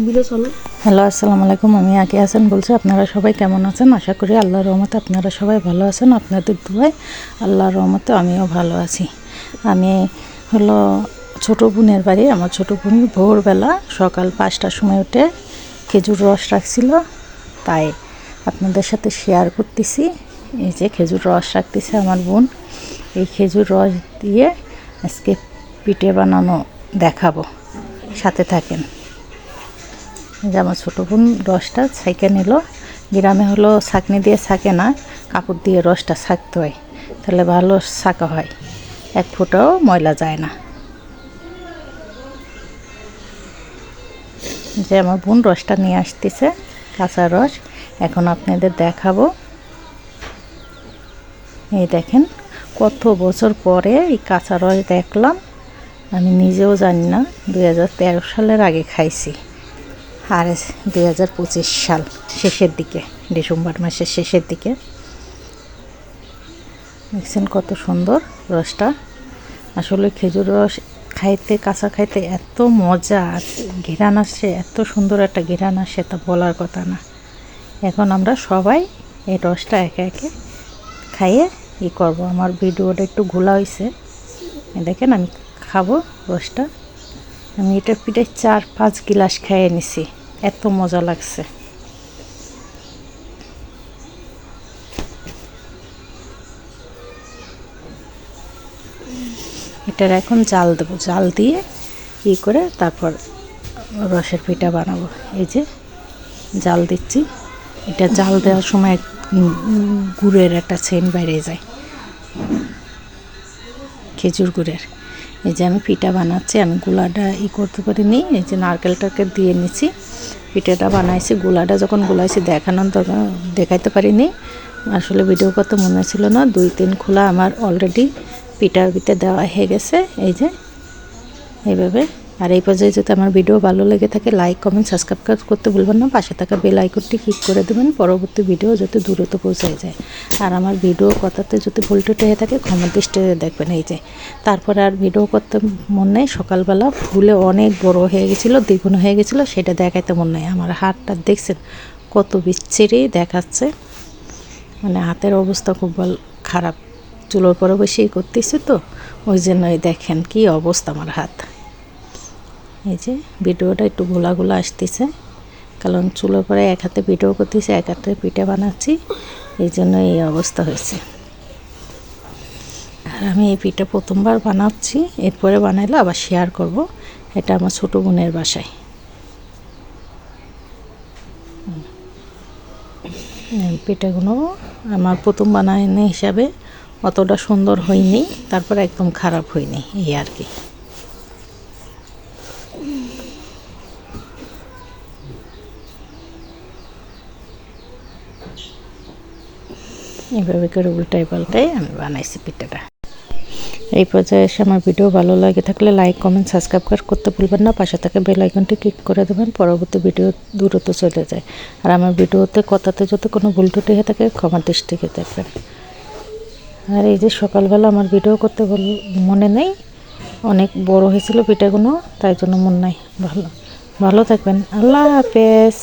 Hello, আসসালামু আলাইকুম। আমি আকি হাসান বলছি। আপনারা সবাই কেমন আছেন? আশা করি আল্লাহর রহমতে আপনারা সবাই ভালো আছেন। আপনাদের দুয়ায় আল্লাহর রহমতে আমিও ভালো আছি। আমি হলো ছোটো বোনের বাড়ি। আমার ছোটো বোন ভোরবেলা সকাল 5টার সময় উঠে খেজুর রস রাখছিল, তাই আপনাদের সাথে শেয়ার করতেছি। এই যে খেজুর রস রাখতেছে আমার বোন। এই খেজুর রস দিয়ে আজকে পিঠে বানানো দেখাবো, সাথে থাকেন। যে আমার ছোটো বোন রসটা ছাইকে নিল। গ্রামে হলো ছাঁকনি দিয়ে ছাঁকে না, কাপড় দিয়ে রসটা ছাঁকতে হয়, তাহলে ভালো ছাঁকা হয়, এক ফোঁটাও ময়লা যায় না। যে আমার বোন রসটা নিয়ে আসতেছে, কাঁচা রস। এখন আপনাদের দেখাবো। এই দেখেন, কত বছর পরে এই কাঁচা রস দেখলাম। আমি নিজেও জানি না, 2013 সালের আগে খাইছি, আর 2025 সাল শেষের দিকে, ডিসেম্বর মাসের শেষের দিকে। দেখছেন কত সুন্দর রসটা। আসলে খেজুর রস খাইতে, কাঁচা খাইতে এত মজা, ঘেরান আসে, এত সুন্দর একটা ঘেরান আসে, তা বলার কথা না। এখন আমরা সবাই এই রসটা একে একে খাইয়ে করবো। আমার ভিডিওটা একটু ঘোলা হয়েছে, দেখেন আমি খাবো রসটা। আমি এটা পিঠে 4-5 গিলাস খেয়ে নিছি, এত মজা লাগছে। এটার এখন জাল দেবো, জাল দিয়ে করে তারপর রসের পিঠা বানাবো। এই যে জাল দিচ্ছি। এটা জাল দেওয়ার সময় গুড়ের একটা সেন্ট বাইরে যায়, খেজুর গুড়ের। এই যে আমি পিঠা বানাচ্ছি, আমি গুলাটা করতে পারিনি, এই যে নারকেলটাকে দিয়ে নিছি, পিঠাটা বানাইছি। গুলাটা যখন গুলাইছি দেখাইতে পারিনি, আসলে ভিডিও করতে মনে ছিল না। 2-3 খোলা আমার অলরেডি পিঠার ভিতরে দেওয়া হয়ে গেছে। এই যে এইভাবে। আর এই পর্যায়ে যদি আমার ভিডিও ভালো লেগে থাকে, লাইক, কমেন্ট, সাবস্ক্রাইব করতে ভুলবেন না। পাশে থাকা বেল আইকনটি ক্লিক করে দেবেন, পরবর্তী ভিডিও যাতে দ্রুত পৌঁছে যায়। আর আমার ভিডিও কথাতে যদি ভুল টুটে হয়ে থাকে ক্ষমা দৃষ্টিতে দেখবেন। এই যে তারপরে আর ভিডিও করতে মন নেই। সকালবেলা ফুলে অনেক বড় হয়ে গেছিলো, দ্বিগুণ হয়ে গেছিলো, সেটা দেখাইতে মন নেই। আমার হাতটা দেখছেন কত বিচ্ছিরি দেখাচ্ছে, মানে হাতের অবস্থা খুব খারাপ। চুলোর পরে বসেই করতেছি তো, ওই জন্যই দেখেন কি অবস্থা আমার হাত। এই যে ভিডিওটা একটু গোলা গোলা আসতেছে, কারণ চুলোর পরে এক হাতে ভিডিও করতেছি, এক হাতে পিঠে বানাচ্ছি, এই জন্য এই অবস্থা হয়েছে। আর আমি এই পিঠা প্রথমবার বানাচ্ছি, এরপরে বানাইলে আবার শেয়ার করব। এটা আমার ছোটো বোনের বাসায়। পিঠাগুলো আমার প্রথম বানানো হিসাবে অতটা সুন্দর হয়নি, তারপর একদম খারাপ হয়নি, এই আর কি। এইভাবে করে উল্টাই পাল্টাই আমি বানাইছি পিঠাটা। এই পর্যায়ে এসে আমার ভিডিও ভালো লাগে থাকলে লাইক, কমেন্ট, সাবস্ক্রাইব করতে ভুলবেন না। পাশে থাকা বেল আইকনটি ক্লিক করে দেবেন, পরবর্তী ভিডিও দ্রুত চলে যায়। আর আমার ভিডিওতে কথাতে যদি কোনো ভুল ত্রুটি হয়ে থাকে ক্ষমা দৃষ্টিতে দেখবেন। আর এই যে সকালবেলা আমার ভিডিও করতে মনে নেই, অনেক বড় হয়েছিল পিঠাগুলো, তাই জন্য মন নাই। ভালো থাকবেন। আল্লাহ হাফেজ।